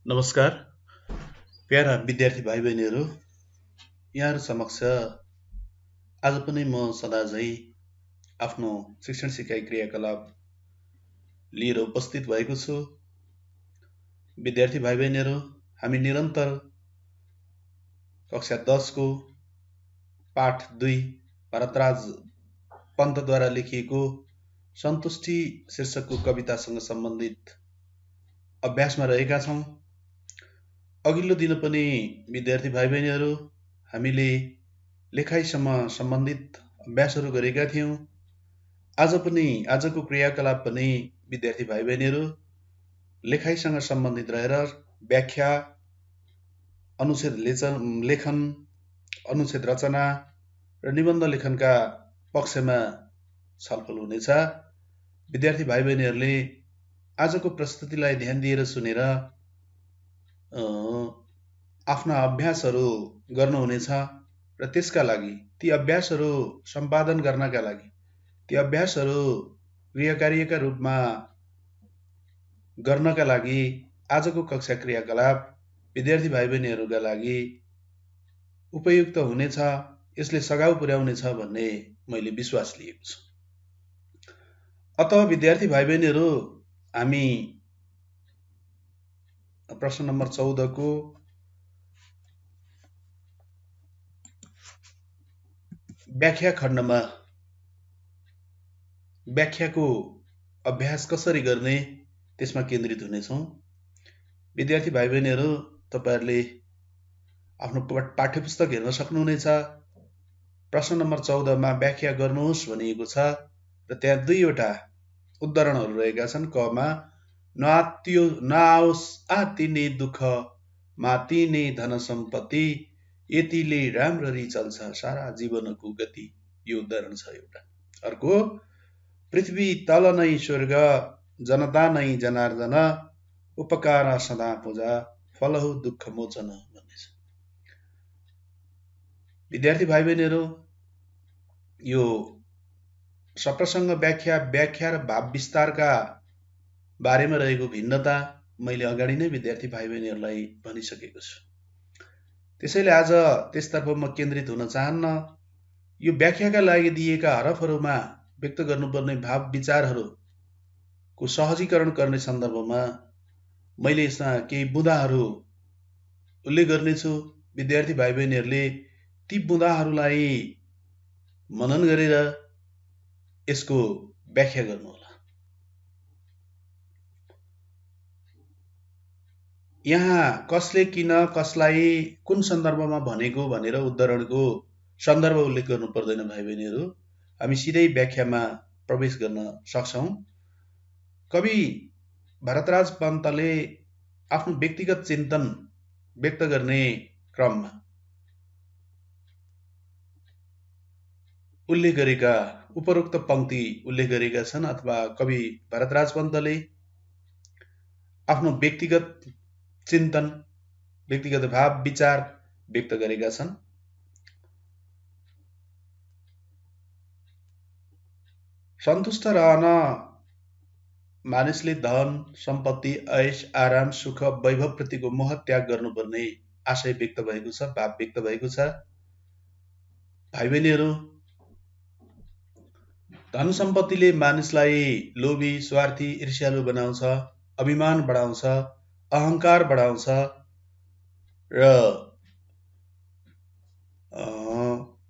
नमस्कार प्यारा विद्यार्थी भाइ बहिनीहरू, यहाँहरू समक्ष आज पनि म सदा झै आफ्नो शिक्षण सिकाइ क्रियाकलाप लिएर उपस्थित भएको छु। विद्यार्थी भाइ बहिनीहरू, हामी निरन्तर कक्षा 10 को पाठ 2 भरतराज पन्तद्वारा लेखिएको सन्तुष्टि शीर्षकको कवितासँग सम्बन्धित अभ्यासमा रहेका छौँ। अघिल्लो दिन पनि विद्यार्थी भाइ बहिनीहरू हामीले लेखाइसँग सम्बन्धित अभ्यासहरू गरेका थियौँ। आज पनि आजको क्रियाकलाप पनि विद्यार्थी भाइ बहिनीहरू लेखाइसँग सम्बन्धित रहेर व्याख्या, अनुच्छेद लेखन, अनुच्छेद रचना र निबन्ध लेखनका पक्षमा छलफल हुनेछ। विद्यार्थी भाइ बहिनीहरूले आजको प्रस्तुतिलाई ध्यान दिएर सुनेर आफ्ना अभ्यासहरू गर्नुहुनेछ र त्यसका लागि ती अभ्यासहरू सम्पादन गर्नका लागि ती अभ्यासहरू गृहकार्यका रूपमा गर्नका लागि आजको कक्षा क्रियाकलाप विद्यार्थी भाइ बहिनीहरूका लागि उपयुक्त हुनेछ, यसले सघाउ पुर्याउनेछ भन्ने मैले विश्वास लिएको छु। अतः विद्यार्थी भाइ बहिनीहरू, हामी प्रश्न नम्बर 14 को व्याख्या खण्डमा व्याख्याको अभ्यास कसरी गर्ने त्यसमा केन्द्रित हुनेछौँ। विद्यार्थी भाइ बहिनीहरू, तपाईहरूले आफ्नो पाठ्यपुस्तक हेर्न सक्नुहुनेछ। प्रश्न नम्बर 14 मा व्याख्या गर्नुहोस् भनिएको छ र त्यहाँ दुईवटा उदाहरणहरू रहेका छन्। क मा नआओस् आतिने दुःख मातिने धन सम्पत्ति यतिले राम्ररी चल्छ सारा जीवनको गति, यो उदाहरण छ एउटा। अर्को, पृथ्वी तल नै स्वर्ग जनता नै जनार्दन उपकार सदा पूजा फलहु दुःख मोचन भन्ने छ। विद्यार्थी भाइ बहिनीहरू, यो सप्रसङ्ग व्याख्या र भाव विस्तारका बारेमा रहेको भिन्नता मैले अगाडि नै विद्यार्थी भाइ बहिनीहरूलाई भनिसकेको छु। त्यसैले आज त्यसतर्फ म केन्द्रित हुन चाहन्न। यो व्याख्याका लागि दिएका हरफहरूमा व्यक्त गर्नुपर्ने भाव विचारहरूको सहजीकरण गर्ने सन्दर्भमा मैले यसमा केही बुँदाहरू उल्लेख गर्नेछु। विद्यार्थी भाइ बहिनीहरूले ती बुँदाहरूलाई मनन गरेर यसको व्याख्या गर्नुहोला। यहाँ कसले किन कसलाई कुन सन्दर्भमा भनेको भनेर उदाहरणको सन्दर्भ उल्लेख गर्नु पर्दैन भाइ बहिनीहरू, हामी सिधै व्याख्यामा प्रवेश गर्न सक्छौँ। कवि भरतराज पन्तले आफ्नो व्यक्तिगत चिन्तन व्यक्त गर्ने क्रममा उल्लेख गरेका उपरोक्त पंक्ति उल्लेख गरेका छन्, अथवा कवि भरतराज पन्तले आफ्नो व्यक्तिगत चिन्तन, व्यक्तिगत भाव विचार व्यक्त गरेका छन्। सन्तुष्ट रहन मानिसले धन सम्पत्ति ऐश आराम सुख वैभव प्रतिको मोह त्याग गर्नुपर्ने आशय व्यक्त भएको छ, भाव व्यक्त भएको छ। भाइ बहिनीहरू, धन सम्पत्तिले मानिसलाई लोभी, स्वार्थी, ईर्ष्यालु बनाउँछ, अभिमान बढाउँछ, अहङ्कार बढाउँछ र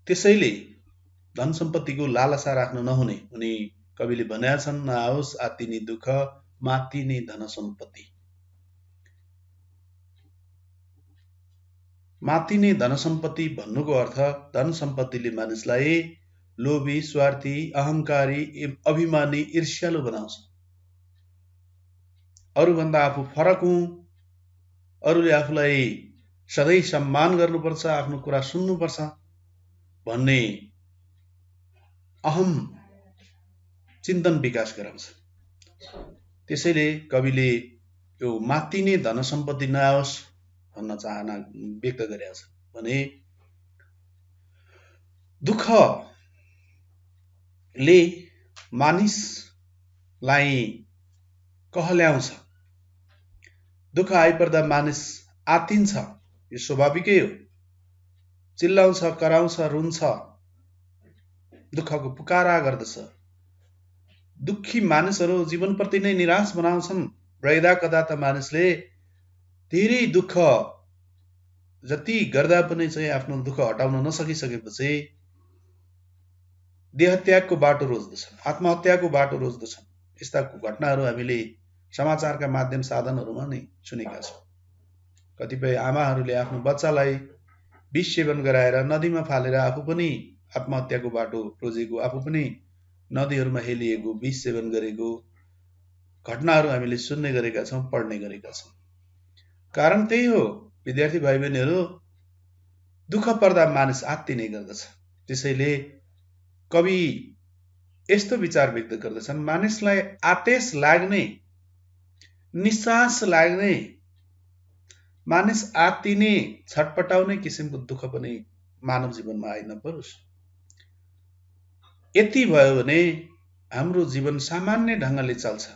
त्यसैले धन सम्पत्तिको लालसा राख्न नहुने उनी कविले भनेका छन्। नआओस् आतिने दुःख मातिने धन सम्पत्ति। मातिने धन सम्पत्ति भन्नुको अर्थ धन सम्पत्तिले मानिसलाई लोभी, स्वार्थी, अहङ्कारी, अभिमानी, ईर्ष्यालु बनाउँछ। अरूभन्दा आफू फरक हुँ, अरूले आफूलाई सधैँ सम्मान गर्नुपर्छ, आफ्नो कुरा सुन्नुपर्छ भन्ने अहम चिन्तन विकास गराउँछ। त्यसैले कविले यो मातिने धन सम्पत्ति नआओस् भन्न चाहना व्यक्त गरेका छन् भने दुःखले मानिसलाई कहल्याउँछ, दुःख आइपर्दा मानिस आत्तिन्छ, यो स्वाभाविकै हो। चिल्लाउँछ, कराउँछ, रुन्छ, दुःखको पुकारा गर्दछ। दुःखी मानिसहरू जीवनप्रति नै निराश बनाउँछन्। र यदा कदा त मानिसले धेरै दुःख जति गर्दा पनि चाहिँ आफ्नो दुःख हटाउन नसकिसकेपछि देहत्यागको बाटो रोज्दछन्, आत्महत्याको बाटो रोज्दछन्। यस्ता घटनाहरू हामीले समाचारका माध्यम साधनहरूमा नै सुनेका छौँ। कतिपय आमाहरूले आफ्नो बच्चालाई विष सेवन गराएर नदीमा फालेर आफू पनि आत्महत्याको बाटो रोजेको, आफू पनि नदीहरूमा हेलिएको, विष सेवन गरेको घटनाहरू हामीले सुन्ने गरेका छौँ, पढ्ने गरेका छौँ। कारण त्यही हो, विद्यार्थी भाइ बहिनीहरू, दुःख पर्दा मानिस आत्तिने गर्दछ। त्यसैले कवि यस्तो विचार व्यक्त गर्दछन्, मानिसलाई आतेश लाग्ने, निश्वास लाग्ने, मानिस आत्तिने, छटपटाउने किसिमको दुःख पनि मानव जीवनमा आइ नपरोस्। यति भयो भने हाम्रो जीवन सामान्य ढङ्गले चल्छ।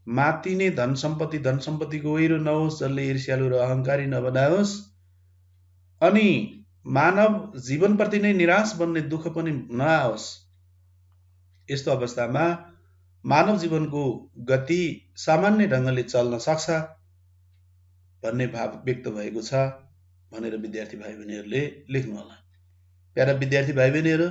मातिने धन सम्पत्तिको ओहिरो नहोस्, जसले ईर्ष्यालु र अहङ्कारी नबनाओस्, अनि मानव जीवनप्रति नै निराश बन्ने दुःख पनि नआओस्। यस्तो अवस्थामा मानव जीवनको गति सामान्य ढङ्गले चल्न सक्छ भन्ने भाव व्यक्त भएको छ भनेर विद्यार्थी भाइ बहिनीहरूले लेख्नुहोला। प्यारा विद्यार्थी भाइ बहिनीहरू,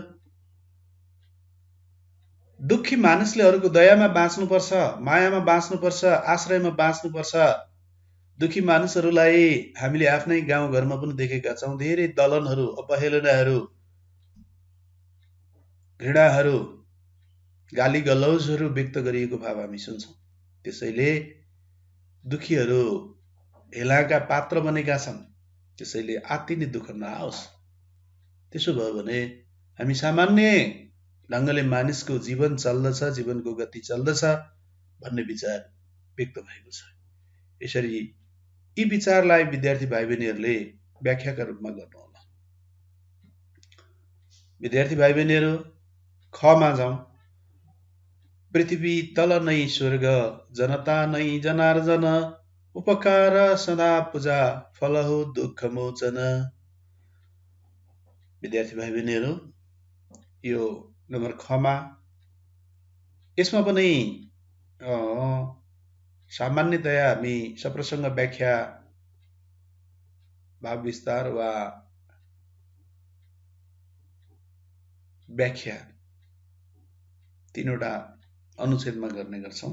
दुःखी मानिसले अरूको दयामा बाँच्नुपर्छ, मायामा बाँच्नुपर्छ, आश्रयमा बाँच्नुपर्छ। दुःखी मानिसहरूलाई हामीले आफ्नै गाउँघरमा पनि देखेका छौँ। धेरै दलनहरू, अपहेलनाहरू, घृणाहरू, गाली गलौजहरू व्यक्त गरिएको भाव हामी सुन्छौँ। त्यसैले दुःखीहरू हेलाका पात्र बनेका छन्। त्यसैले आत्तिने दुःख नआओस्। त्यसो भयो भने हामी सामान्य ढङ्गले मानिसको जीवन चल्दछ, जीवनको गति चल्दछ भन्ने विचार व्यक्त भएको छ। यसरी यी विचारलाई विद्यार्थी भाइ बहिनीहरूले व्याख्याका रूपमा गर्नुहोला। विद्यार्थी भाइ बहिनीहरू, खमा जाउँ। पृथ्वी तल नै स्वर्ग, जनता नै जनार्दन, उपकार सदा पूजा, फल हो दुःख मोचन। विद्यार्थी भाइ बहिनीहरू, यो नम्बर खमा, यसमा पनि सामान्यतया हामी सप्रसङ्ग व्याख्या, भाव विस्तार वा व्याख्या तीनवटा अनुच्छेदमा गर्ने गर्छौँ।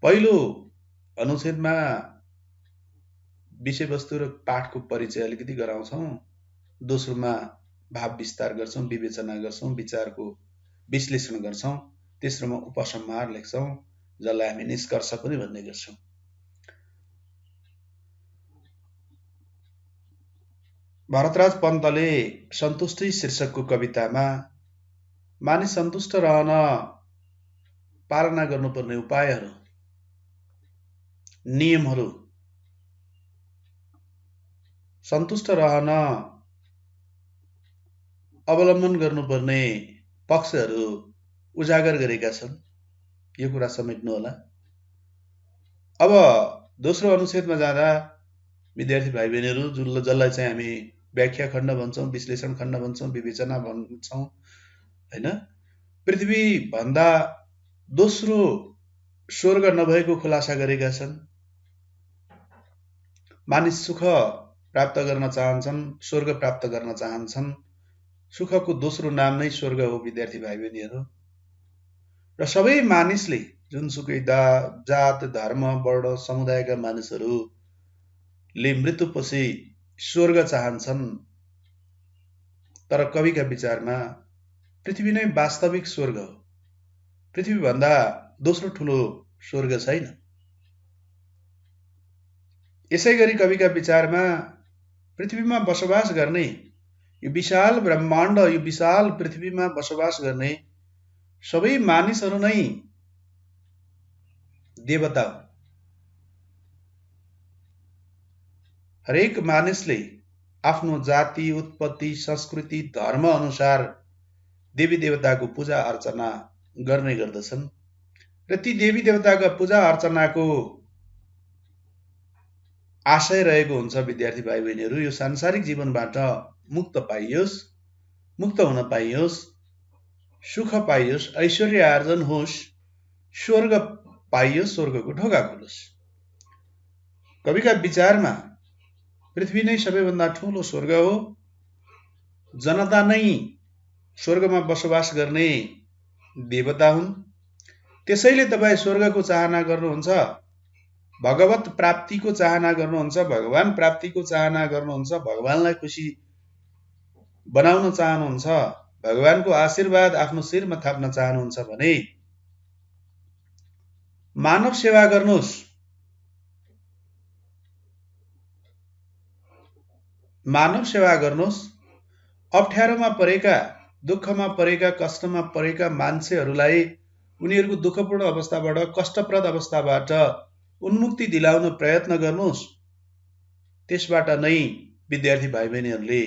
पहिलो अनुच्छेदमा विषयवस्तु र पाठको परिचय अलिकति गराउँछौँ। दोस्रोमा भाव विस्तार गर्छौँ, विवेचना गर्छौँ, विचारको विश्लेषण गर्छौँ। तेस्रोमा उपसंहार लेख्छौँ, जसलाई हामी निष्कर्ष पनि भन्ने गर्छौँ। भरतराज पन्तले सन्तुष्टि शीर्षकको कवितामा मानिस सन्तुष्ट रहन पालना गर्नुपर्ने उपायहरू, नियमहरू, सन्तुष्ट रहन अवलम्बन गर्नुपर्ने पक्षहरू उजागर गरेका छन्। यो कुरा समेट्नु होला। अब दोस्रो अनुच्छेदमा जाँदा विद्यार्थी भाइ बहिनीहरू, जसलाई चाहिँ हामी व्याख्या खण्ड भन्छौँ, विश्लेषण खण्ड भन्छौँ, विवेचना भन्छौँ, हैन, पृथ्वी भन्दा दोस्रो स्वर्ग नभएको खुलासा गरेका छन्। मानिस सुख प्राप्त गर्न चाहन्छन्, स्वर्ग प्राप्त गर्न चाहन्छन्। सुखको दोस्रो नाम नै स्वर्ग हो विद्यार्थी भाइ बहिनीहरू। र सबै मानिसले, जुनसुकै जात, धर्म, वर्ण, समुदायका मानिसहरूले मृत्युपछि स्वर्ग चाहन्छन्। तर कविका विचारमा पृथ्वी नै वास्तविक स्वर्ग हो। पृथ्वीभन्दा दोस्रो ठुलो स्वर्ग छैन। यसै गरी कविका विचारमा पृथ्वीमा बसोबास गर्ने, यो विशाल ब्रह्माण्ड, यो विशाल पृथ्वीमा बसोबास गर्ने सबै मानिसहरू नै देवता हो। हरेक मानिसले आफ्नो जाति, उत्पत्ति, संस्कृति, धर्म अनुसार देवी देवताको पूजा अर्चना गर्ने गर्दछन्। र ती देवी देवताका पूजा अर्चनाको आशय रहेको हुन्छ विद्यार्थी भाइ बहिनीहरू, यो सांसारिक जीवनबाट मुक्त पाइयोस्, मुक्त हुन पाइयोस्, सुख पाइयोस्, ऐश्वर्य आर्जन होस्, स्वर्ग पाइयोस्, स्वर्गको ढोका खुलोस्। कविका विचारमा पृथ्वी नै सबैभन्दा ठुलो स्वर्ग हो, जनता नै स्वर्गमा बसोबास गर्ने देवता हुन्। त्यसैले तपाईँ स्वर्गको चाहना गर्नुहुन्छ, भगवत प्राप्तिको चाहना गर्नुहुन्छ, भगवान प्राप्तिको चाहना गर्नुहुन्छ, भगवानलाई खुसी बनाउन चाहनुहुन्छ, भगवानको आशीर्वाद आफ्नो शिरमा थाप्न चाहनुहुन्छ भने मानव सेवा गर्नुहोस्। मानव सेवा गर्नुहोस्। अप्ठ्यारोमा परेका, दुःखमा परेका, कष्टमा परेका मान्छेहरूलाई उनीहरूको दुःखपूर्ण अवस्थाबाट, कष्टप्रद अवस्थाबाट उन्मुक्ति दिलाउन प्रयत्न गर्नुहोस्। त्यसबाट नै विद्यार्थी भाइ बहिनीहरूले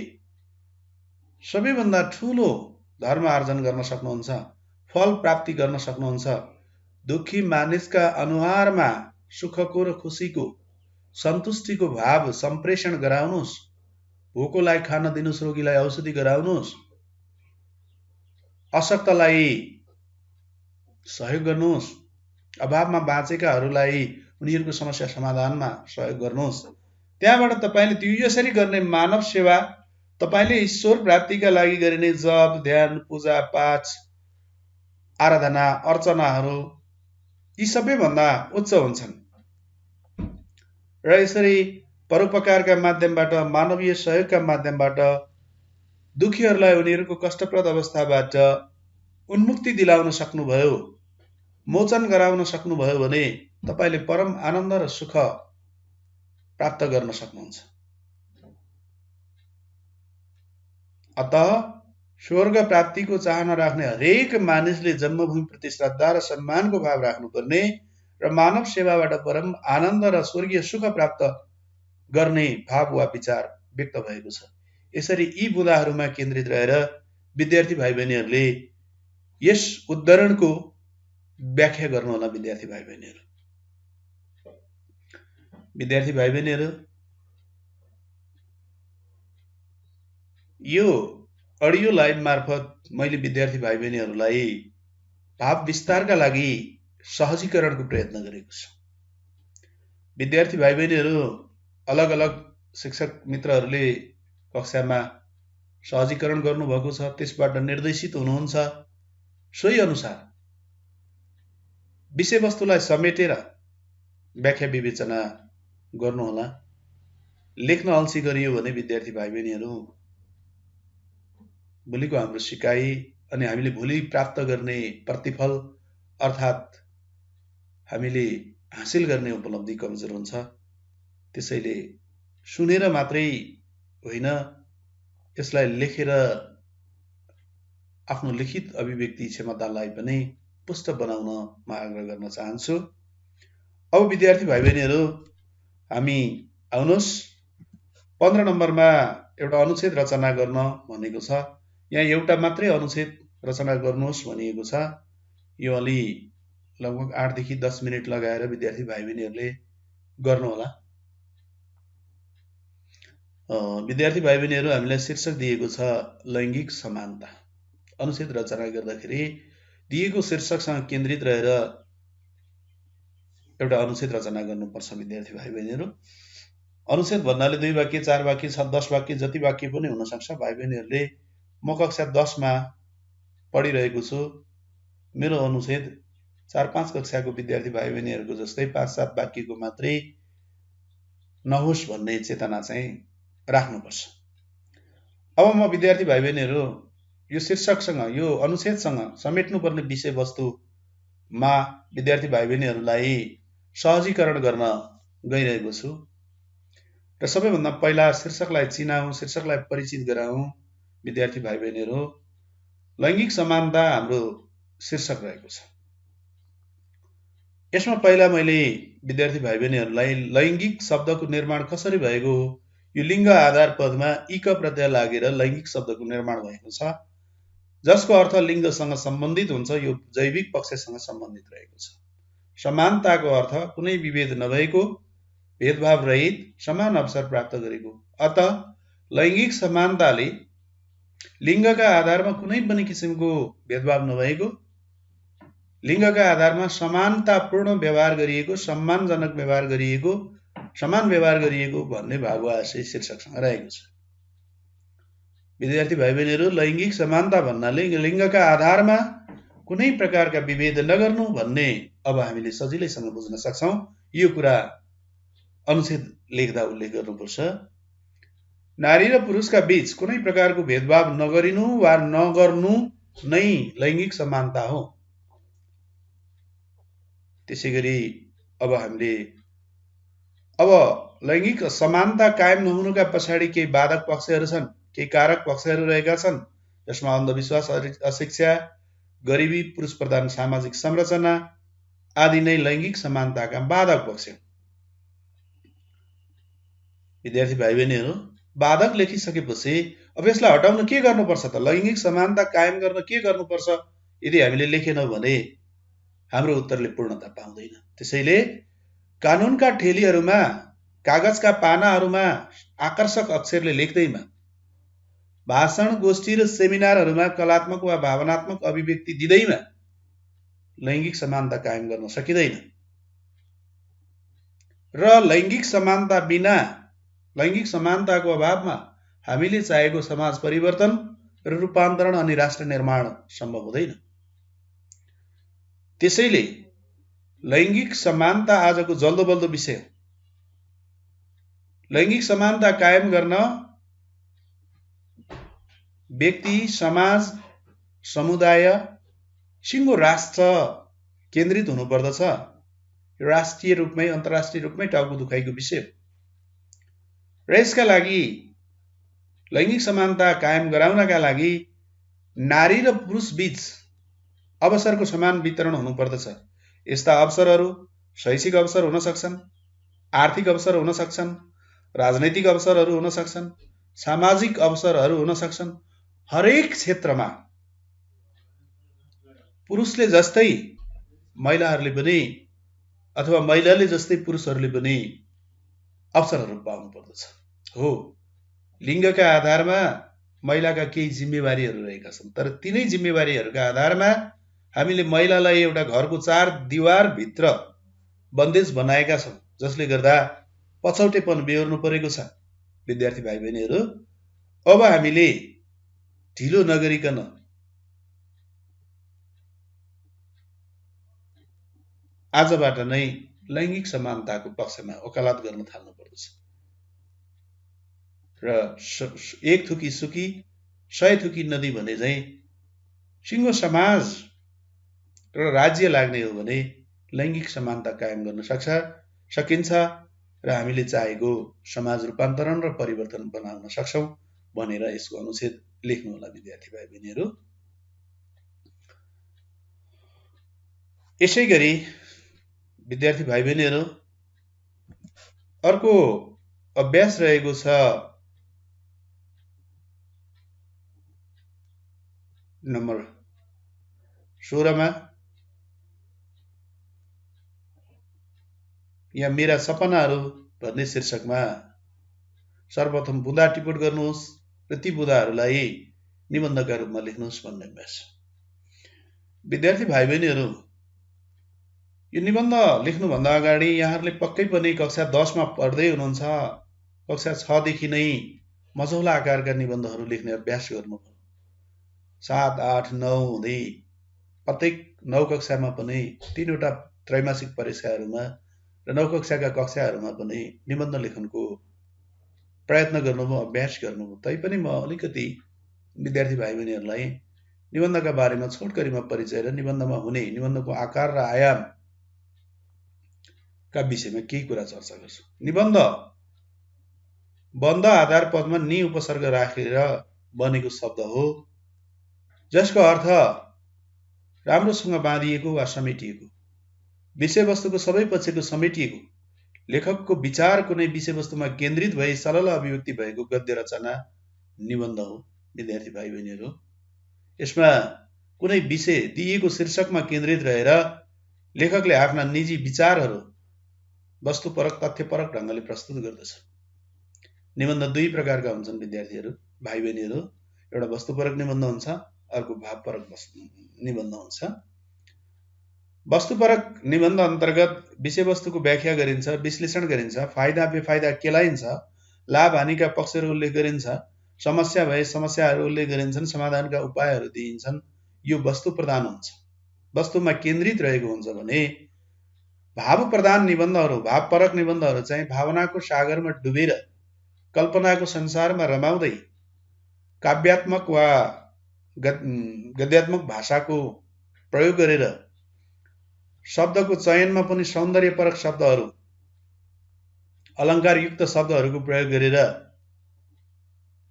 सबैभन्दा ठुलो धर्म आर्जन गर्न सक्नुहुन्छ, फल प्राप्ति गर्न सक्नुहुन्छ। दुःखी मानिसका अनुहारमा सुखको र खुसीको, सन्तुष्टिको भाव सम्प्रेषण गराउनुहोस्। भोकोलाई खान दिनुहोस्, रोगीलाई औषधि गराउनुहोस्, अशक्तलाई सहयोग गर्नुहोस्, अभावमा बाँचेकाहरूलाई उनीहरूको समस्या समाधानमा सहयोग गर्नुहोस्। त्यहाँबाट तपाईँले त्यो यसरी गर्ने मानव सेवा तपाईँले ईश्वर प्राप्तिका लागि गरिने जप, ध्यान, पूजा पाठ, आराधना, अर्चनाहरू यी सबैभन्दा उच्च हुन्छन्। र यसरी परोपकारका माध्यमबाट, मानवीय सहयोगका माध्यमबाट दुखीहरूलाई उनीहरूको कष्टप्रद अवस्थाबाट उन्मुक्ति दिलाउन सक्नुभयो, मोचन गराउन सक्नुभयो भने तपाईँले परम आनन्द र सुख प्राप्त गर्न सक्नुहुन्छ। अतः स्वर्ग प्राप्तिको चाहना राख्ने हरेक मानिसले जन्मभूमिप्रति श्रद्धा र सम्मानको भाव राख्नुपर्ने र मानव सेवाबाट परम आनन्द र स्वर्गीय सुख प्राप्त गर्ने भाव वा विचार व्यक्त भएको छ। यसरी यी बुँदाहरूमा केन्द्रित रहेर विद्यार्थी भाइ बहिनीहरूले यस उद्धरणको व्याख्या गर्नुहोला। विद्यार्थी भाइ बहिनीहरू, यो अडियो लाइभ मार्फत मैले विद्यार्थी भाइ बहिनीहरूलाई भाव विस्तारका लागि सहजीकरणको प्रयत्न गरेको छु। विद्यार्थी भाइ बहिनीहरू, अलग अलग शिक्षक मित्रहरूले कक्षामा सहजीकरण गर्नुभएको छ, त्यसबाट निर्देशित हुनुहुन्छ। सोही अनुसार विषयवस्तुलाई समेटेर व्याख्या विवेचना गर्नुहोला। लेख्न अल्छी गरियो भने विद्यार्थी भाइ बहिनीहरू, भोलिको हाम्रो सिकाइ अनि हामीले भोलि प्राप्त गर्ने प्रतिफल अर्थात् हामीले हासिल गर्ने उपलब्धि कमजोर हुन्छ। त्यसैले सुनेर मात्रै होइन, यसलाई लेखेर आफ्नो लिखित अभिव्यक्ति क्षमतालाई पनि पुष्ट बनाउन म आग्रह गर्न चाहन्छु। अब विद्यार्थी भाइ बहिनीहरू, हामी आउनुहोस् 15 नम्बरमा एउटा अनुच्छेद रचना गर्न भनेको छ। यहाँ एउटा मात्रै अनुच्छेद रचना गर्नुहोस् भनिएको छ। यो अलि लगभग 8 देखि 10 मिनट लगाएर विद्यार्थी भाइ बहिनीहरूले गर्नुहोला। विद्यार्थी भाइ बहिनीहरू, हामीलाई शीर्षक दिएको छ लैङ्गिक समानता। अनुच्छेद रचना गर्दाखेरि दिएको शीर्षकसँग केन्द्रित रहेर एउटा अनुच्छेद रचना गर्नुपर्छ। विद्यार्थी भाइ बहिनीहरू, अनुच्छेद भन्नाले 2 वाक्य, 4 वाक्य, 10 वाक्य, जति वाक्य पनि हुन सक्छ। भाइ बहिनीहरूले, म कक्षा 10 मा पढिरहेको छु, मेरो अनुच्छेद 4-5 कक्षाको विद्यार्थी भाइ बहिनीहरूको जस्तै 5-7 वाक्यको मात्रै नहोस् भन्ने चेतना चाहिँ राख्नुपर्छ। अब म विद्यार्थी भाइ बहिनीहरू, यो शीर्षकसँग, यो अनुच्छेदसँग समेट्नुपर्ने विषयवस्तुमा विद्यार्थी भाइ बहिनीहरूलाई सहजीकरण गर्न गइरहेको छु। र सबैभन्दा पहिला शीर्षकलाई चिनाऊँ, शीर्षकलाई परिचित गराऊँ। विद्यार्थी भाइ बहिनीहरू, लैङ्गिक समानता हाम्रो शीर्षक रहेको छ। यसमा पहिला मैले विद्यार्थी भाइ बहिनीहरूलाई लैङ्गिक शब्दको निर्माण कसरी भएको हो, यो लिङ्ग आधार पदमा इक प्रत्यय लागेर लैङ्गिक शब्दको निर्माण भएको छ, जसको अर्थ लिङ्गसँग सम्बन्धित हुन्छ। यो जैविक पक्षसँग सम्बन्धित रहेको छ। समानताको अर्थ कुनै विभेद नभएको, भेदभाव रहित समान अवसर प्राप्त गरेको। अत लैङ्गिक समानताले लिङ्गका आधारमा कुनै पनि किसिमको भेदभाव नभएको, लिङ्गका आधारमा समानतापूर्ण व्यवहार गरिएको, सम्मानजनक व्यवहार गरिएको, समान व्यवहार गरिएको भन्ने भावआशय शीर्षकसँग रहेको छ। विद्यार्थी भाइ बहिनीहरू, लैङ्गिक समानता भन्नाले लिङ्गका आधारमा कुनै प्रकारका विभेद नगर्नु भन्ने अब हामीले सजिलैसँग बुझ्न सक्छौँ। यो कुरा अनुच्छेद लेख्दा उल्लेख गर्नुपर्छ। नारी र पुरुषका बीच कुनै प्रकारको भेदभाव नगरिनु वा नगर्नु नै लैङ्गिक समानता हो। त्यसैगरी अब हामीले लैङ्गिक समानता कायम नहुनुका पछाडि केही बाधक पक्षहरू छन्, केही कारक पक्षहरू रहेका छन्, जसमा अन्धविश्वास, अशिक्षा, गरिबी, पुरुष प्रधान सामाजिक संरचना आदि नै लैङ्गिक समानताका बाधक पक्ष। विद्यार्थी भाइ बहिनीहरू, बाधक लेखिसकेपछि अब यसलाई हटाउन के गर्नुपर्छ त? लैङ्गिक समानता कायम गर्न के गर्नुपर्छ? यदि हामीले लेखेनौँ भने हाम्रो उत्तरले पूर्णता पाउँदैन। त्यसैले कानुनका ठेलीहरूमा, कागजका पानाहरूमा आकर्षक अक्षरले लेख्दैमा, भाषण, गोष्ठी र सेमिनारहरूमा कलात्मक वा भावनात्मक अभिव्यक्ति दिँदैमा लैङ्गिक समानता कायम गर्न सकिँदैन। र लैङ्गिक समानता बिना, लैङ्गिक समानताको अभावमा हामीले चाहेको समाज परिवर्तन र रूपान्तरण अनि राष्ट्र निर्माण सम्भव हुँदैन। त्यसैले लैङ्गिक समानता आजको जल्दो बल्दो विषय हो। लैङ्गिक समानता कायम गर्न व्यक्ति, समाज, समुदाय, सिङ्गो राष्ट्र केन्द्रित हुनुपर्दछ। राष्ट्रिय रूपमै, अन्तर्राष्ट्रिय रूपमै टाउको दुखाइको विषय हो। र यसका लागि, लैङ्गिक समानता कायम गराउनका लागि नारी र पुरुष बीच अवसरको समान वितरण हुनुपर्दछ। यस्ता अवसरहरू शैक्षिक अवसर हुन सक्छन्, आर्थिक अवसर हुन सक्छन्, राजनैतिक अवसरहरू हुन सक्छन्, सामाजिक अवसरहरू हुन सक्छन्। हरेक क्षेत्रमा पुरुषले जस्तै महिलाहरूले पनि, अथवा महिलाले जस्तै पुरुषहरूले पनि अवसरहरू पाउनु पर्दछ। हो, लिङ्गका आधारमा महिलाका केही जिम्मेवारीहरू रहेका छन्, तर तिनै जिम्मेवारीहरूका आधारमा हामीले महिलालाई एउटा घरको 4 दिवारभित्र बन्देज बनाएका छौँ, जसले गर्दा पछौटेपन बेहोर्नु परेको छ। विद्यार्थी भाइ बहिनीहरू, अब हामीले ढिलो नगरिकन आजबाट नै लैङ्गिक समानताको पक्षमा वकालत गर्न थाल्नु पर्दछ। र एक थुकी सुकी 100 थुकी नदी भने चाहिँ सिङ्गो समाज र राज्य लाग्ने हो भने लैङ्गिक समानता कायम गर्न सकिन्छ र हामीले चाहेको समाज रूपान्तरण र परिवर्तन बनाउन सक्छौँ भनेर यसको अनुच्छेद लेख्नु होला विद्यार्थी भाइ बहिनीहरू। यसै गरी विद्यार्थी भाइ बहिनीहरू, अर्को अभ्यास रहेको छ नम्बर 16 मा। यहाँ मेरा सपनाहरू भन्ने शीर्षकमा सर्वप्रथम बुँदा टिप्पण गर्नुहोस् र ती बुँदाहरूलाई निबन्धका रूपमा लेख्नुहोस् भन्ने अभ्यास। विद्यार्थी भाइ बहिनीहरू, यो निबन्ध लेख्नुभन्दा अगाडि यहाँहरूले पक्कै पनि कक्षा 10 मा पढ्दै हुनुहुन्छ। कक्षा 6 देखि नै मझौला आकारका निबन्धहरू लेख्ने अभ्यास गर्नुभयो। 7, 8, 9 हुँदै प्रत्येक 9 कक्षामा पनि 3 वटा त्रैमासिक परीक्षाहरूमा र 9 कक्षाका कक्षाहरूमा पनि निबन्ध लेखनको प्रयत्न गर्नुभयो, अभ्यास गर्नुभयो। तैपनि म अलिकति विद्यार्थी भाइ बहिनीहरूलाई निबन्धका बारेमा छोटकरीमा परिचय र निबन्धमा हुने, निबन्धको आकार र आयामका विषयमा केही कुरा चर्चा गर्छु। निबन्ध बन्ध आधार पदमा नि उपसर्ग राखेर बनेको शब्द हो, जसको अर्थ राम्रोसँग बाँधिएको वा समेटिएको, विषयवस्तुको सबै पक्षको समेटिएको, लेखकको विचार कुनै विषयवस्तुमा केन्द्रित भई सरल अभिव्यक्ति भएको गद्य रचना निबन्ध हो। विद्यार्थी भाइ बहिनीहरू, यसमा कुनै विषय दिएको शीर्षकमा केन्द्रित रहेर लेखकले आफ्ना निजी विचारहरू वस्तुपरक तथ्यपरक ढङ्गले प्रस्तुत गर्दछ। निबन्ध दुई प्रकारका हुन्छन् विद्यार्थीहरू भाइ बहिनीहरू, एउटा वस्तुपरक निबन्ध हुन्छ, अर्को भावपरक निबन्ध हुन्छ। वस्तुपरक निबन्ध अन्तर्गत विषयवस्तुको व्याख्या गरिन्छ, विश्लेषण गरिन्छ, फाइदा बेफाइदा केलाइन्छ, लाभ हानिका पक्षहरू उल्लेख गरिन्छ, समस्या भए समस्याहरू उल्लेख गरिन्छन्, समाधानका उपायहरू दिइन्छन्। यो वस्तु प्रधान हुन्छ, वस्तुमा केन्द्रित रहेको हुन्छ भने भाव प्रधान निबन्धहरू, भावपरक निबन्धहरू चाहिँ भावनाको सागरमा डुबेर कल्पनाको संसारमा रमाउँदै काव्यात्मक वा गद्यात्मक भाषाको प्रयोग गरेर शब्दको चयनमा पनि सौन्दर्यपरक शब्दहरू, अलङ्कारयुक्त शब्दहरूको प्रयोग गरेर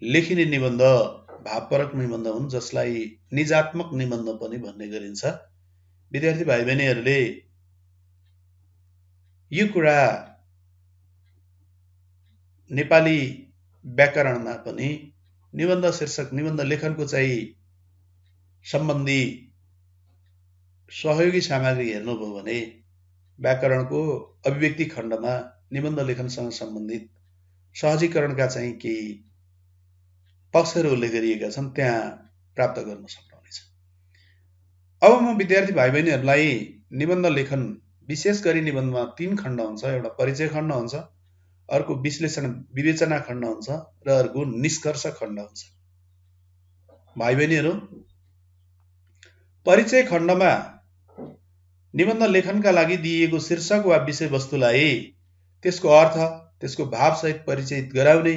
लेखिने निबन्ध भावपरक निबन्ध हुन्, जसलाई निजात्मक निबन्ध पनि भन्ने गरिन्छ। विद्यार्थी भाइ बहिनीहरूले यो कुरा नेपाली व्याकरणमा पनि निबन्ध शीर्षक, निबन्ध लेखनको चाहिँ सम्बन्धी सहयोगी सामग्री हेर्नुभयो भने व्याकरणको अभिव्यक्ति खण्डमा निबन्ध लेखनसँग सम्बन्धित सहजीकरणका चाहिँ केही पक्षहरू उल्लेख गरिएका छन्, त्यहाँ प्राप्त गर्न सक्नुहुनेछ। अब म विद्यार्थी भाइ बहिनीहरूलाई निबन्ध लेखन, विशेष गरी निबन्धमा 3 खण्ड हुन्छ। एउटा परिचय खण्ड हुन्छ, अर्को विश्लेषण विवेचना खण्ड हुन्छ र अर्को निष्कर्ष खण्ड हुन्छ। भाइ बहिनीहरू, परिचय खण्डमा निबन्ध लेखनका लागि दिइएको शीर्षक वा विषयवस्तुलाई त्यसको अर्थ, त्यसको भावसहित परिचयित गराउने,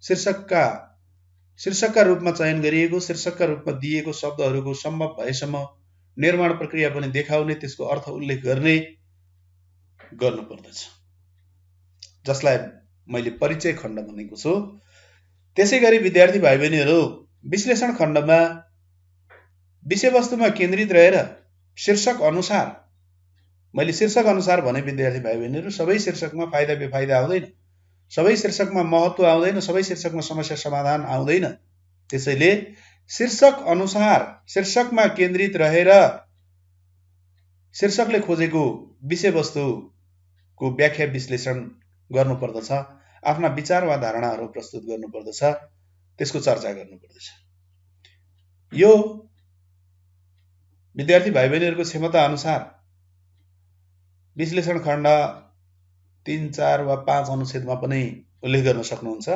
शीर्षकका रूपमा चयन गरिएको, शीर्षकका रूपमा दिइएको शब्दहरूको सम्भव भएसम्म निर्माण प्रक्रिया पनि देखाउने, त्यसको अर्थ उल्लेख गर्नुपर्दछ, जसलाई मैले परिचय खण्ड भनेको छु। त्यसै गरी विद्यार्थी भाइ बहिनीहरू, विश्लेषण खण्डमा विषयवस्तुमा केन्द्रित रहेर शीर्षक अनुसार, मैले शीर्षक अनुसार भने विद्यार्थी भाइ बहिनीहरू, सबै शीर्षकमा फाइदा बेफाइदा आउँदैन, सबै शीर्षकमा महत्त्व आउँदैन, सबै शीर्षकमा समस्या समाधान आउँदैन। त्यसैले शीर्षक अनुसार, शीर्षकमा केन्द्रित रहेर शीर्षकले खोजेको विषयवस्तुको व्याख्या विश्लेषण गर्नुपर्दछ, आफ्ना विचार वा धारणाहरू प्रस्तुत गर्नुपर्दछ, त्यसको चर्चा गर्नुपर्दछ। यो विद्यार्थी भाइ बहिनीहरूको क्षमता अनुसार विश्लेषण खण्ड 3, 4 वा 5 अनुच्छेदमा पनि उल्लेख गर्न सक्नुहुन्छ।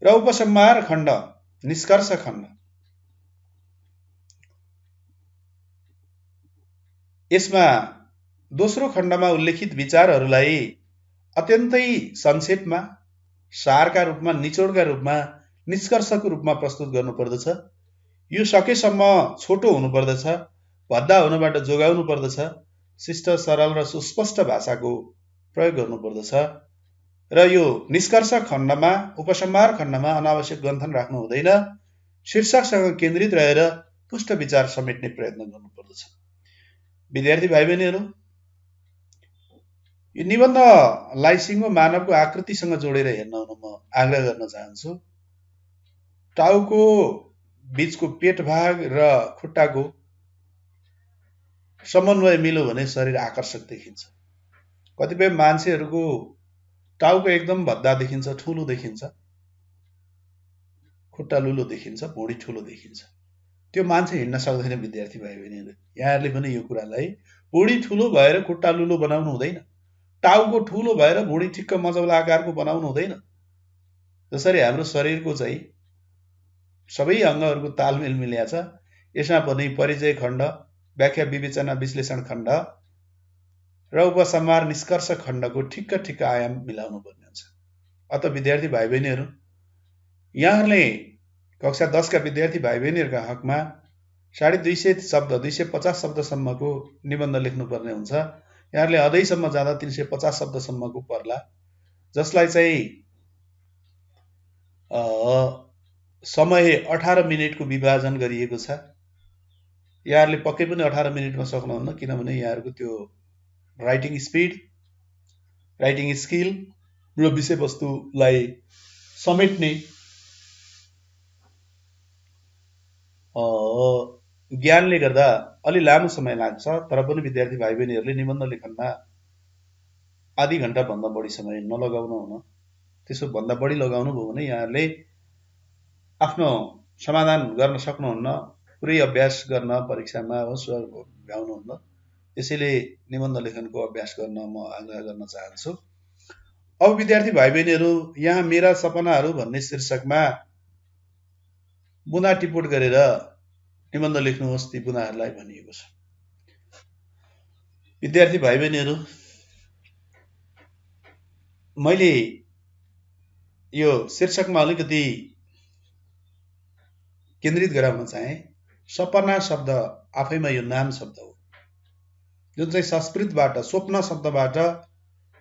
र उपसंहार खण्ड, निष्कर्ष खण्ड, यसमा दोस्रो खण्डमा उल्लेखित विचारहरूलाई अत्यन्तै संक्षेपमा, सारका रूपमा, निचोडका रूपमा, निष्कर्षको रूपमा प्रस्तुत गर्नुपर्दछ। यो सकेसम्म छोटो हुनुपर्दछ, भद्दा हुनबाट जोगाउनु पर्दछ, शिष्ट, सरल र सुस्पष्ट भाषाको प्रयोग गर्नुपर्दछ। र यो निष्कर्ष खण्डमा, उपसंहार खण्डमा अनावश्यक गन्थन राख्नु हुँदैन, शीर्षकसँग केन्द्रित रहेर पुष्ट विचार समेट्ने प्रयत्न गर्नुपर्दछ। विद्यार्थी भाइ बहिनीहरू, यो निबन्धलाई सिङ्गो मानवको आकृतिसँग जोडेर हेर्न हुन म आग्रह गर्न चाहन्छु। टाउको बीचको पेट भाग र खुट्टाको समन्वय मिल्यो भने शरीर आकर्षक देखिन्छ। कतिपय मान्छेहरूको टाउको एकदम भद्दा देखिन्छ, ठुलो देखिन्छ, खुट्टा लुलो देखिन्छ, भुँडी ठुलो देखिन्छ, त्यो मान्छे हिँड्न सक्दैन। विद्यार्थी भाइ बहिनीहरू, यहाँहरूले पनि यो कुरालाई, भुँडी ठुलो भएर खुट्टा लुलो बनाउनु हुँदैन, टाउको ठुलो भएर भुँडी ठिक्क मजौला आकारको बनाउनु हुँदैन। जसरी हाम्रो शरीरको चाहिँ सबै अङ्गहरूको तालमेल मिलेको छ, यसमा पनि परिचय खण्ड, व्याख्या विवेचना विश्लेषण खण्ड र उपसंहार निष्कर्ष खण्डको ठिक्क ठिक्क आयाम मिलाउनु पर्ने हुन्छ। अत विद्यार्थी भाइ बहिनीहरू, यहाँहरूले कक्षा 10 का विद्यार्थी भाइ बहिनीहरूका हकमा 250 शब्द, 250 शब्दसम्मको निबन्ध लेख्नुपर्ने हुन्छ। यहाँहरूले अझैसम्म जाँदा 350 शब्दसम्मको पर्ला, जसलाई चाहिँ समय 18 मिनेटको विभाजन गरिएको छ। यहाँहरूले पक्कै पनि 18 मिनेटमा सक्नुहुन्न, किनभने यहाँहरूको त्यो राइटिङ स्पिड, राइटिङ स्किल र विषयवस्तुलाई समेट्ने ज्ञानले गर्दा अलि लामो समय लाग्छ। तर पनि विद्यार्थी भाइ बहिनीहरूले निबन्ध लेखनमा आधी घण्टाभन्दा बढी समय नलगाउनु हुन। त्यसो भन्दा बढी लगाउनु भयो भने यहाँले आफ्नो समाधान गर्न सक्नुहुन्न, पुरै अभ्यास गर्न परीक्षामा होस् वा भ्याउनुहुन्न। त्यसैले निबन्ध लेखनको अभ्यास गर्न म आग्रह गर्न चाहन्छु। अब विद्यार्थी भाइ बहिनीहरू, यहाँ मेरा सपनाहरू भन्ने शीर्षकमा बुँदा टिपोट गरेर निबन्ध लेख्नुहोस् ती बुँदाहरूलाई भनिएको छ। विद्यार्थी भाइ बहिनीहरू, मैले यो शीर्षकमा अलिकति केन्द्रित गराउन चाहे। सपना शब्द आफैमा यो नाम शब्द हो, जुन चाहिँ संस्कृतबाट स्वप्न शब्दबाट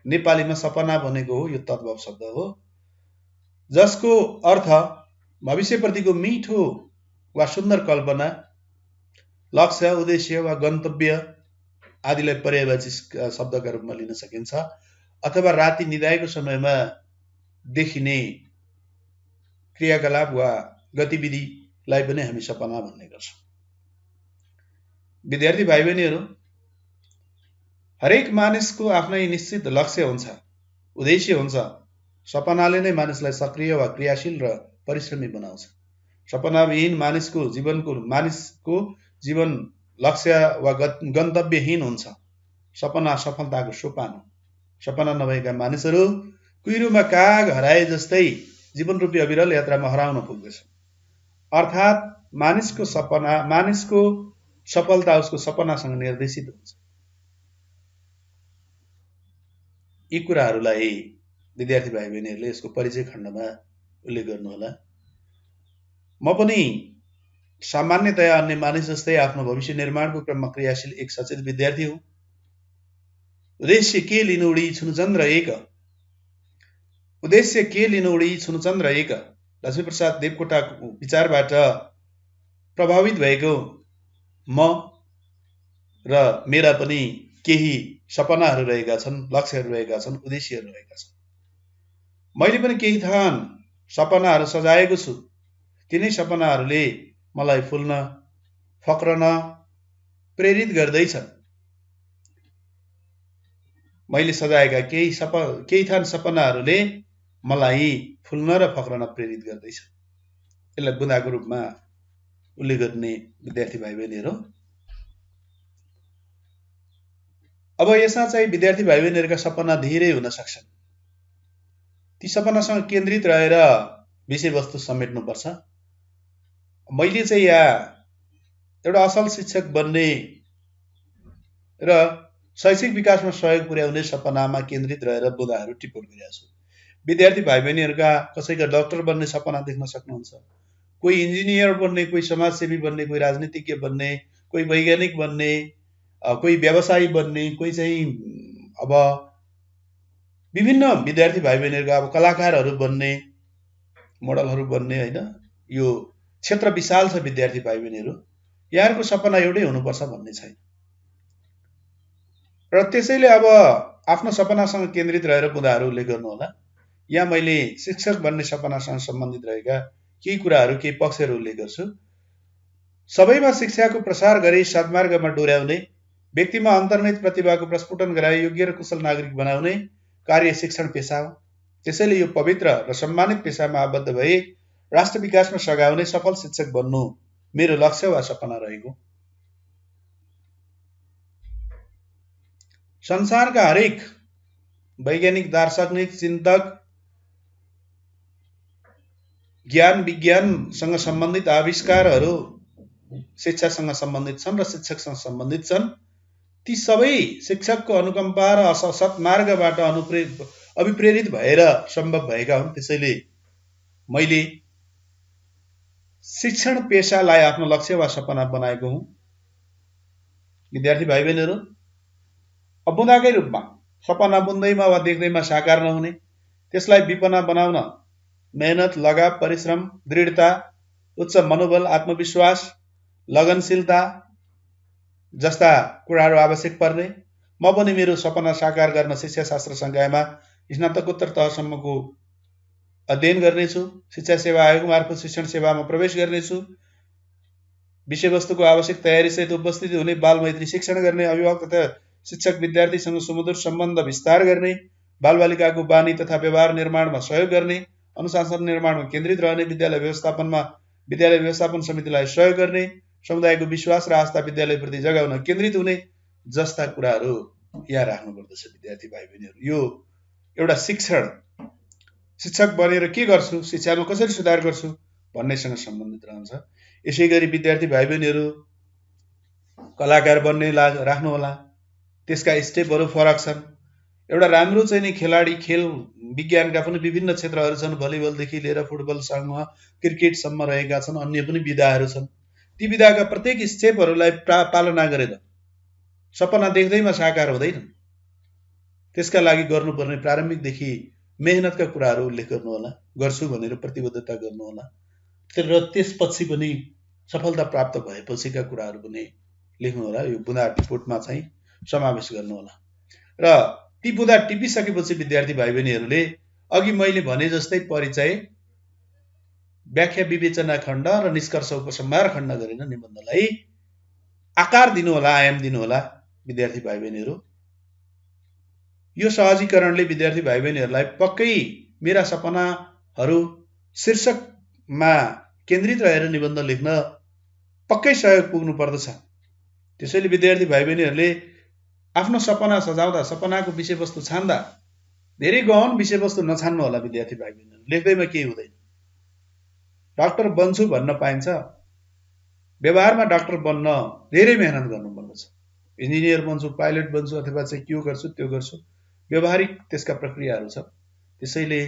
नेपालीमा सपना बनेको हो। यो तद्भव शब्द हो जसको अर्थ भविष्यप्रतिको मिठो वा सुन्दर कल्पना, लक्ष्य, उद्देश्य वा गन्तव्य आदिलाई पर्यायवाची शब्दका रूपमा लिन सकिन्छ, अथवा राति निदाएको समयमा देखिने क्रियाकलाप वा गतिविधिलाई पनि हामी सपना भन्ने गर्छौँ। विद्यार्थी भाइ बहिनीहरू, हरेक मानिसको आफ्नै निश्चित लक्ष्य हुन्छ, उद्देश्य हुन्छ। सपनाले नै मानिसलाई सक्रिय वा क्रियाशील र परिश्रमी बनाउँछ। सपनाविहीन मानिसको जीवन लक्ष्य वा गन्तव्यहीन हुन्छ। सपना सफलताको सोपान हो। सपना नभएका मानिसहरू कुहिरोमा काग हराए जस्तै जीवन रूपी अविरल यात्रामा हराउन पुग्दछन्। अर्थात् मानिसको सफलता उसको सपनासँग निर्देशित हुन्छ। यी कुराहरूलाई विद्यार्थी भाइ बहिनीहरूले यसको परिचय खण्डमा उल्लेख गर्नुहोला। म पनि सामान्यतया अन्य मानिस जस्तै आफ्नो भविष्य निर्माणको क्रममा क्रियाशील एक सचेत विद्यार्थी हुँ। उद्देश्य के लिनु उडी छुनुचन्द्र एक, उद्देश्य के लिनु उडी छुनुचन्द्र एक, लक्ष्मीप्रसाद देवकोटाको विचारबाट प्रभावित भएको म र मेरा पनि केही सपनाहरू रहेका छन्, लक्ष्यहरू रहेका छन्, उद्देश्यहरू रहेका छन्। मैले पनि केही थन सपनाहरू सजाएको छु। तिनै सपनाहरूले मलाई फुल्न, फक्रन प्रेरित गर्दैछन्। मैले सजाएका केही थन सपनाहरूले मलाई फुल्न र फक्रन प्रेरित गर्दैछ। यसलाई बुँदाको रूपमा उल्लेख गर्ने विद्यार्थी भाइ बहिनीहरू। अब यसमा चाहिँ विद्यार्थी भाइ बहिनीहरूका सपना धेरै हुन सक्छन्। ती सपनासँग केन्द्रित रहेर विषयवस्तु समेट्नुपर्छ। मैले चाहिँ यहाँ एउटा असल शिक्षक बन्ने र शैक्षिक विकासमा सहयोग पुर्याउने सपनामा केन्द्रित रहेर बुँदाहरू टिपोट गरेका छु। विद्यार्थी भाइ बहिनीहरूका कसैका डाक्टर बन्ने सपना देख्न सक्नुहुन्छ, कोही इन्जिनियर बन्ने, कोही समाजसेवी बन्ने, कोही राजनीतिज्ञ बन्ने, कोही वैज्ञानिक बन्ने, कोही व्यवसायी बन्ने, कोही चाहिँ अब विभिन्न विद्यार्थी भाइ बहिनीहरूका अब कलाकारहरू बन्ने, मोडलहरू बन्ने, होइन। यो क्षेत्र विशाल छ विद्यार्थी भाइ बहिनीहरू। यहाँहरूको सपना एउटै हुनुपर्छ भन्ने छैन र त्यसैले अब आफ्नो सपनासँग केन्द्रित रहेर बुँदाहरू उल्लेख गर्नुहोला। यहाँ मैले शिक्षक बन्ने सपनासँग सम्बन्धित रहेका केही कुराहरू, केही पक्षहरू उल्लेख गर्छु। सबैमा शिक्षाको प्रसार गरी सद्मार्गमा डोर्याउने, व्यक्तिमा अन्तर्निहित प्रतिभाको प्रस्फुटन गराई योग्य र कुशल नागरिक बनाउने कार्य शिक्षण पेशा हो। त्यसैले यो पवित्र र सम्मानित पेशामा आबद्ध भई राष्ट्र विकासमा सघाउने सफल शिक्षक बन्नु मेरो लक्ष्य वा सपना रहेको। संसारका हरेक वैज्ञानिक, दार्शनिक, चिन्तक, ज्ञान विज्ञानसँग सम्बन्धित आविष्कारहरू शिक्षासँग सम्बन्धित छन् र शिक्षकसँग सम्बन्धित छन्। ती सबै शिक्षकको अनुकम्पा र सत्मार्गबाट अभिप्रेरित भएर सम्भव भएका हुन्। त्यसैले मैले शिक्षण पेशालाई आफ्नो लक्ष्य वा सपना बनाएको हुँ। विद्यार्थी भाइ बहिनीहरू, बुँदाकै रूपमा सपना बुन्दैमा वा देख्दैमा साकार नहुने, त्यसलाई विपना बनाउन मेहनत, लगाव, परिश्रम, दृढता, उच्च मनोबल, आत्मविश्वास, लगनशीलता जस्ता कुराहरू आवश्यक पर्ने। म पनि मेरो सपना साकार गर्न शिक्षाशास्त्र संकायमा स्नातकोत्तर तहसम्मको अध्ययन गर्नेछु। शिक्षा सेवा आयोग मार्फत शिक्षण सेवामा प्रवेश गर्नेछु। विषयवस्तुको आवश्यक तयारी सहित उपस्थिति हुने, बाल मैत्री शिक्षण गर्ने, अभिभावक तथा शिक्षक विद्यार्थीसँग सुमधुर सम्बन्ध विस्तार गर्ने, बालबालिकाको बानी तथा व्यवहार निर्माणमा सहयोग गर्ने, अनुशासन निर्माणमा केन्द्रित रहने, विद्यालय व्यवस्थापन समितिलाई सहयोग गर्ने, समुदायको विश्वास र आस्था विद्यालयप्रति जगाउन केन्द्रित हुने जस्ता कुराहरू यहाँ राख्नुपर्दछ विद्यार्थी भाइ बहिनीहरू। यो एउटा शिक्षक बनेर के गर्छु, शिक्षामा कसरी सुधार गर्छु भन्नेसँग सम्बन्धित रहन्छ। यसै गरी विद्यार्थी भाइ बहिनीहरू कलाकार बन्ने राख्नुहोला, त्यसका स्टेपहरू फरक छन्। एउटा राम्रो चाहिँ नि खेलाडी, खेल विज्ञानका पनि विभिन्न क्षेत्रहरू छन्, भलिबलदेखि लिएर फुटबलसम्म, क्रिकेटसम्म रहेका छन्, अन्य पनि विधाहरू छन्। ती विधाका प्रत्येक स्टेपहरूलाई पालना गरेर सपना देख्दैमा साकार हुँदैन। त्यसका लागि गर्नुपर्ने प्रारम्भिकदेखि मेहनतका कुराहरू उल्लेख गर्नुहोला, गर्छु भनेर प्रतिबद्धता गर्नुहोला, र त्यसपछि पनि सफलता प्राप्त भएपछिका कुराहरू पनि लेख्नुहोला। यो बुँदा टिपोटमा चाहिँ समावेश गर्नुहोला। र ती बुँदा टिपिसकेपछि विद्यार्थी भाइ बहिनीहरूले अघि मैले भने जस्तै परिचय, व्याख्या विवेचना खण्ड र निष्कर्ष उपसंहार खण्ड गरेर निबन्धलाई आकार दिनुहोला, आयाम दिनुहोला विद्यार्थी भाइ बहिनीहरू। यो सहजीकरणले विद्यार्थी भाइ बहिनीहरूलाई पक्कै मेरा सपनाहरू शीर्षकमा केन्द्रित रहेर निबन्ध लेख्न पक्कै सहयोग पुग्नु पर्दछ। त्यसैले विद्यार्थी भाइ बहिनीहरूले आफ्नो सपना सजाउँदा, सपनाको विषयवस्तु छान्दा धेरै गहन विषयवस्तु नछान्नु होला। विद्यार्थी भाइ बहिनीहरू लेख्दैमा केही हुँदैन। डाक्टर बन्छु भन्न पाइन्छ, व्यवहारमा डाक्टर बन्न धेरै मेहनत गर्नुपर्दछ। इन्जिनियर बन्छु, पाइलट बन्छु, अथवा चाहिँ के गर्छु त्यो गर्छु, व्यवहारिक त्यसका प्रक्रियाहरू छ। त्यसैले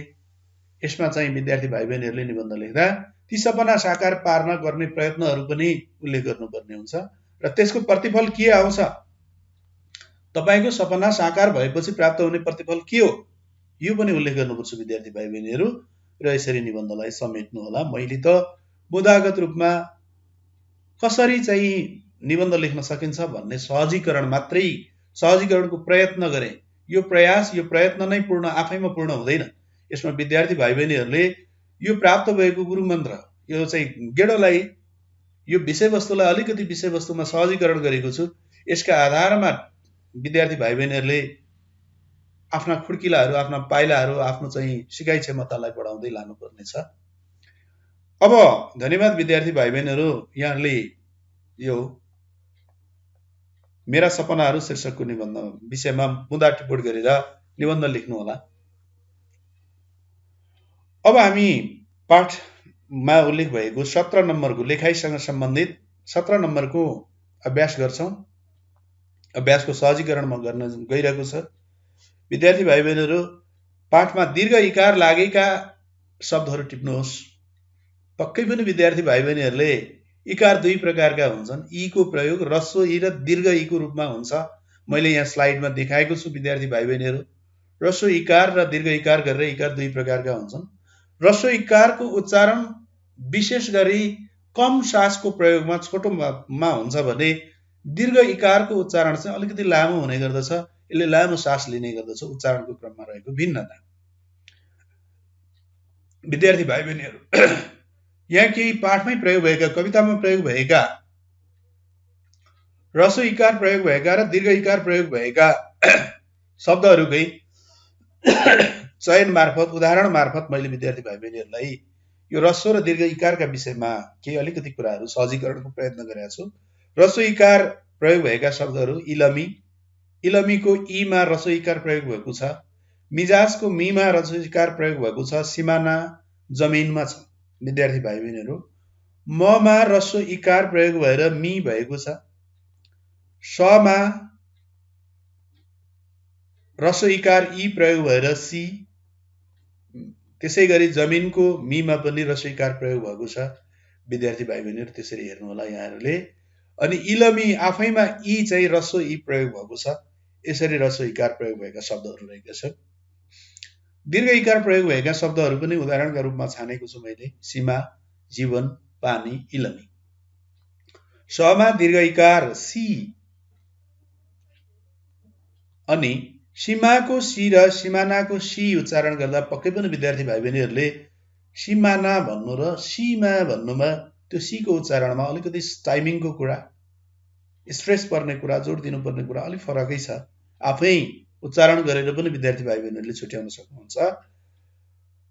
यसमा चाहिँ विद्यार्थी भाइ बहिनीहरूले निबन्ध लेख्दा ती सपना साकार पार्न गर्ने प्रयत्नहरू पनि उल्लेख गर्नुपर्ने हुन्छ। र त्यसको प्रतिफल के आउँछ, तपाईको सपना साकार भएपछि प्राप्त हुने प्रतिफल के हो, यो पनि उल्लेख गर्नुपर्छ विद्यार्थी भाइ बहिनीहरू। र यसरी निबन्धलाई समेट्नु होला। मैले त बुँदागत रूपमा कसरी चाहिँ निबन्ध लेख्न सकिन्छ भन्ने सहजीकरण मात्रै, सहजीकरणको प्रयत्न गरे। यो प्रयास, यो प्रयत्न नै आफैमा पूर्ण हुँदैन। यसमा विद्यार्थी भाइ बहिनीहरूले यो प्राप्त भएको गुरु मन्त्र, यो चाहिँ गेडोलाई, यो विषयवस्तुलाई अलिकति विषयवस्तुमा सहजीकरण गरेको छु, यसका आधारमा विद्यार्थी भाइ बहिनीहरूले आफ्ना खुड्किलाहरू, आफ्ना पाइलाहरू, आफ्नो चाहिँ सिकाइ क्षमतालाई बढाउँदै लानुपर्नेछ। अब धन्यवाद विद्यार्थी भाइ बहिनीहरू। यहाँले यो मेरा सपनाहरू शीर्षकको निबन्ध विषयमा बुँदा टिपोट गरेर निबन्ध लेख्नु होला। अब हामी पाठमा उल्लेख भएको 17 नम्बरको लेखाइसँग सम्बन्धित 17 नम्बरको अभ्यास गर्छौं। अभ्यासको सहजीकरण म गर्न गइरहेको छ। विद्यार्थी भाइ बहिनीहरू पाठमा दीर्घ इकार लागेका शब्दहरू टिप्नुहोस्। पक्कै पनि विद्यार्थी भाइ बहिनीहरूले इकार दुई प्रकारका हुन्छन्। ई को प्रयोग ह्रस्व ई र दीर्घ ई को रूपमा हुन्छ। मैले यहाँ स्लाइडमा देखाएको छु विद्यार्थी भाइ बहिनीहरू। ह्रस्व इकार र दीर्घ इकार गरेर इकार दुई प्रकारका हुन्छन्। ह्रस्व इकारको उच्चारण विशेष गरी कम सासको प्रयोगमा छोटोमा हुन्छ भने दीर्घ इकारको उच्चारण चाहिँ अलिकति लामो हुने गर्दछ। यसले लामो सास लिने गर्दछ। उच्चारणको क्रममा रहेको भिन्नता। विद्यार्थी भाइ बहिनीहरू यहाँ केही पाठमै प्रयोग भएका, कवितामा प्रयोग भएका ह्रस्व इकार प्रयोग भएका र दीर्घ इकार प्रयोग भएका शब्दहरूकै चयन मार्फत, उदाहरण मार्फत मैले विद्यार्थी भाइ बहिनीहरूलाई यो ह्रस्व र दीर्घ इकारका विषयमा केही अलिकति कुराहरू सहजीकरणको प्रयत्न गरेका छु। ह्रस्व इकार प्रयोग भएका शब्दहरू इलमी, इलमीको ईमा ह्रस्व इकार प्रयोग भएको छ। मिजाजको मीमा ह्रस्व इकार प्रयोग भएको छ। सिमाना जमिनमा छ। विद्यार्थी भाइ बहिनीहरू ममा ह्रस्व इकार प्रयोग भएर मी भएको छ। समा ह्रस्व इकार ई प्रयोग भएर सी। त्यसै गरी जमिनको मीमा पनि ह्रस्व इकार प्रयोग भएको छ। विद्यार्थी भाइ बहिनीहरू त्यसरी हेर्नु होला यहाँहरूले। अनि इलमी आफैमा ई चाहिँ ह्रस्व ई प्रयोग भएको छ। यसरी ह्रस्व इकार प्रयोग भएका शब्दहरू रहेका छन्। दीर्घ इकार प्रयोग भएका शब्दहरू पनि उदाहरणका रूपमा छानेको छु मैले। सीमा, जीवन, पानी, इलमी। समा दीर्घ इकार सी अनि सीमाको सी र सिमानाको सी उच्चारण गर्दा पक्कै पनि विद्यार्थी भाइ बहिनीहरूले सिमाना भन्नु र सीमा भन्नुमा त्यो सी को उच्चारणमा अलिकति टाइमिङको कुरा, स्ट्रेस पर्ने कुरा, जोड दिनुपर्ने कुरा अलिक फरकै छ। आफै उच्चारण गरेर पनि विद्यार्थी भाइ बहिनीहरूले छुट्याउन सक्नुहुन्छ।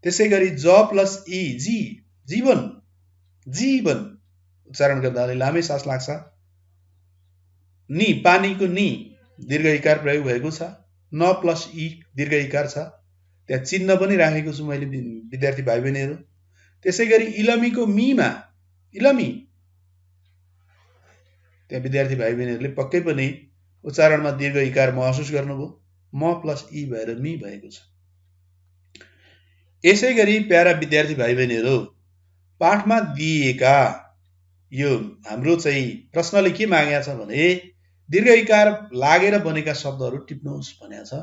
त्यसै गरी ज प्लस इ जी जीवन जीवन उच्चारण गर्दा अलि लामै सास लाग्छ। नि पानीको नि दीर्घ इकार प्रयोग भएको छ। न प्लस इ दीर्घ इकार छ, त्यहाँ चिन्ह पनि राखेको छु मैले विद्यार्थी भाइ बहिनीहरू। त्यसै गरी इलमीको मीमा इलमी, त्यहाँ विद्यार्थी भाइ बहिनीहरूले पक्कै पनि उच्चारणमा दीर्घ इकार महसुस गर्नुभयो। म प्लस इ भएर मी भएको छ। यसै गरी प्यारा विद्यार्थी भाइ बहिनीहरू, पाठमा दिएका यो हाम्रो चाहिँ प्रश्नले के मागेको छ भने दीर्घ इकार लागेर बनेका शब्दहरू टिप्नुहोस् भनेको छ।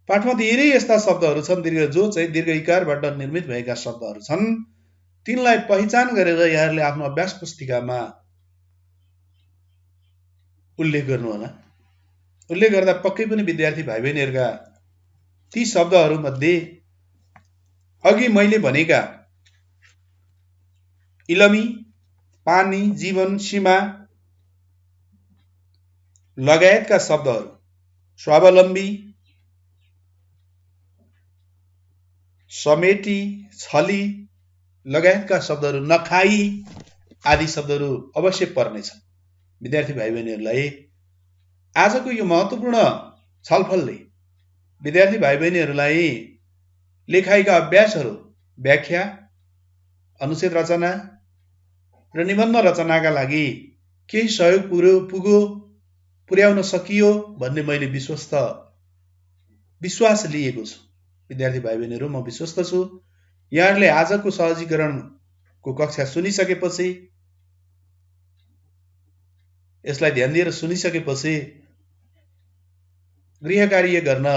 पाठमा धेरै यस्ता शब्दहरू छन् जो चाहिँ दीर्घ इकारबाट निर्मित भएका शब्दहरू छन्। तिनलाई पहिचान गरेर यहाँहरूले आफ्नो अभ्यास पुस्तिकामा उल्लेख गर्नुहोला। उल्लेख गर्दा पक्कै पनि विद्यार्थी भाइ बहिनीहरूका ती शब्दहरू मध्ये अघि मैले भनेका इलमी, पानी, जीवन, सीमा लगायतका शब्दहरू, स्वावलम्बी, समेटी, छली लगायतका शब्दहरू, नखाई आदि शब्दहरू अवश्य पर्नेछन्। विद्यार्थी भाइ बहिनीहरूलाई आजको यो महत्त्वपूर्ण छलफलले विद्यार्थी भाइ बहिनीहरूलाई लेखाइका अभ्यासहरू, व्याख्या, अनुच्छेद रचना र निबन्ध रचनाका लागि केही सहयोग पुर्याउन सकियो भन्ने मैले विश्वास लिएको छु। विद्यार्थी भाइ बहिनीहरू, म विश्वस्त छु यहाँहरूले आजको सहजीकरणको कक्षा सुनिसकेपछि, यसलाई ध्यान दिएर सुनिसकेपछि गृह कार्य गर्न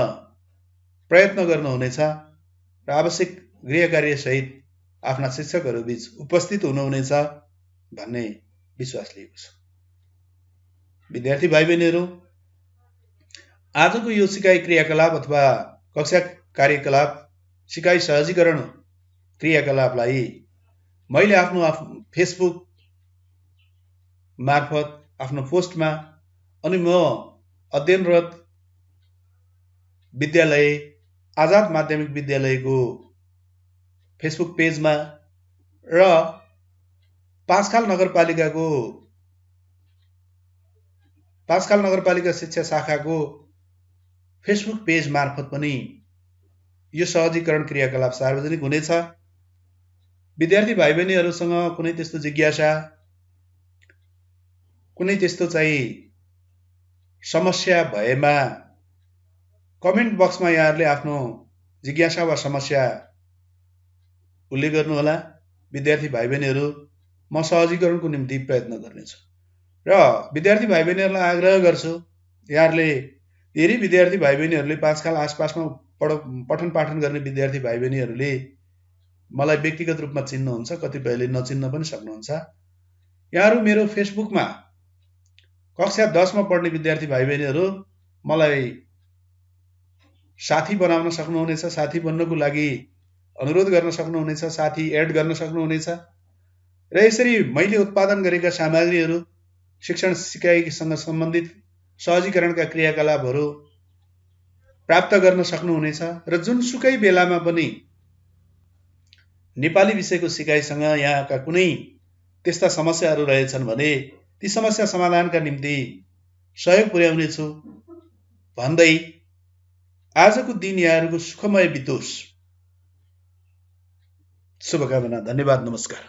प्रयत्न गर्नुहुनेछ र आवश्यक गृह कार्य सहित आफ्ना शिक्षकहरू बीच उपस्थित हुनुहुनेछ भन्ने विश्वास लिएको छु। विद्यार्थी भाइ बहिनीहरू, आजको यो सिकाइ क्रियाकलाप अथवा कक्षा कार्यकलाप, सिकाइ सहजीकरण क्रियाकलापलाई मैले आफ्नो फेसबुक मार्फत आफ्नो पोस्टमा अनि म अध्ययनरत विद्यालय आजाद माध्यमिक विद्यालयको फेसबुक पेजमा र पाँचखाल नगरपालिका शिक्षा शाखाको फेसबुक पेज मार्फत पनि यो सहजीकरण क्रियाकलाप सार्वजनिक हुनेछ। विद्यार्थी भाइ बहिनीहरूसँग कुनै त्यस्तो जिज्ञासा, कुनै त्यस्तो चाहिँ समस्या भएमा कमेन्ट बक्समा यहाँहरूले आफ्नो जिज्ञासा वा समस्या उल्लेख गर्नुहोला। विद्यार्थी भाइ बहिनीहरू, म सहजीकरणको निम्ति प्रयत्न गर्नेछु र विद्यार्थी भाइ बहिनीहरूलाई आग्रह गर्छु, यहाँहरूले धेरै विद्यार्थी भाइ बहिनीहरूले पाँचखाल आसपासमा पठन पाठन गर्ने विद्यार्थी भाइ बहिनीहरूले मलाई व्यक्तिगत रूपमा चिन्नुहुन्छ, कतिपयले नचिन्न पनि सक्नुहुन्छ। यहाँहरू मेरो फेसबुकमा कक्षा 10 मा पढ्ने विद्यार्थी भाइ बहिनीहरू मलाई साथी बनाउन सक्नुहुनेछ, साथी बन्नको लागि अनुरोध गर्न सक्नुहुनेछ, साथी एड गर्न सक्नुहुनेछ र यसरी मैले उत्पादन गरेका सामग्रीहरू, शिक्षण सिकाइसँग सम्बन्धित सहजीकरणका क्रियाकलापहरू प्राप्त गर्न सक्नुहुनेछ र जुनसुकै बेलामा पनि नेपाली विषयको सिकाइसँग यहाँका कुनै त्यस्ता समस्याहरू रहेछन् भने ती समस्या समाधानका निम्ति सहयोग पुर्याउनेछु भन्दै आजको दिन यहाँहरूको सुखमय बितोस्। शुभकामना। धन्यवाद। नमस्कार।